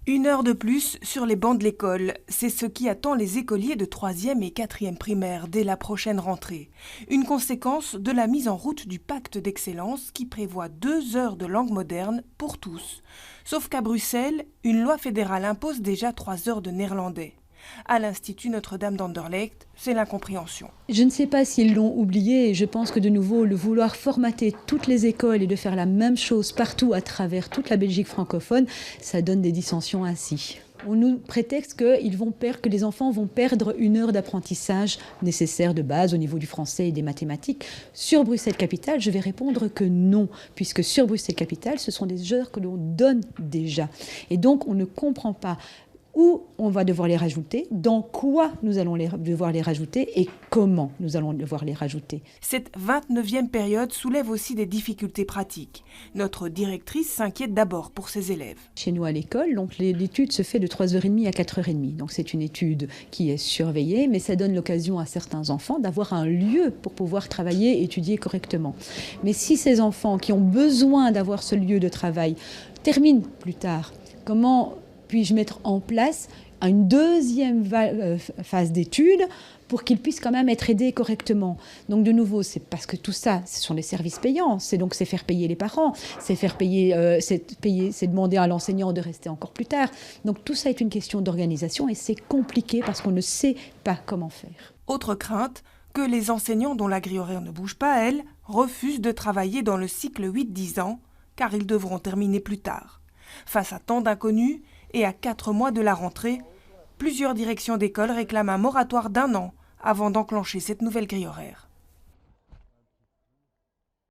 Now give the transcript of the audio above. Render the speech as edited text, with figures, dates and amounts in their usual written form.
Une heure de plus sur les bancs de l'école, c'est ce qui attend les écoliers de 3e et 4e primaire dès la prochaine rentrée. Une conséquence de la mise en route du pacte d'excellence qui prévoit 2 heures de langue moderne pour tous. Sauf qu'à Bruxelles, une loi fédérale impose déjà 3 heures de néerlandais. À l'Institut Notre-Dame d'Anderlecht, c'est l'incompréhension. Je ne sais pas s'ils l'ont oublié et je pense que de nouveau, le vouloir formater toutes les écoles et de faire la même chose partout à travers toute la Belgique francophone, ça donne des dissensions ainsi. On nous prétexte que les enfants vont perdre 1 heure d'apprentissage nécessaire de base au niveau du français et des mathématiques. Sur Bruxelles-Capitale, je vais répondre que non, puisque sur Bruxelles-Capitale, ce sont des heures que l'on donne déjà. Et donc, on ne comprend pas où on va devoir les rajouter, dans quoi nous allons devoir les rajouter et comment nous allons devoir les rajouter. Cette 29e période soulève aussi des difficultés pratiques. Notre directrice s'inquiète d'abord pour ses élèves. Chez nous à l'école, donc l'étude se fait de 3h30 à 4h30. Donc c'est une étude qui est surveillée, mais ça donne l'occasion à certains enfants d'avoir un lieu pour pouvoir travailler et étudier correctement. Mais si ces enfants qui ont besoin d'avoir ce lieu de travail terminent plus tard, comment puis-je mettre en place une deuxième phase d'études pour qu'ils puissent quand même être aidés correctement. Donc de nouveau, c'est parce que tout ça, ce sont des services payants, c'est faire payer les parents, c'est demander à l'enseignant de rester encore plus tard. Donc tout ça est une question d'organisation et c'est compliqué parce qu'on ne sait pas comment faire. Autre crainte, que les enseignants dont la grille horaire ne bouge pas, elles, refusent de travailler dans le cycle 8-10 ans, car ils devront terminer plus tard. Face à tant d'inconnus, et à 4 mois de la rentrée, plusieurs directions d'école réclament un moratoire d'1 an avant d'enclencher cette nouvelle grille horaire.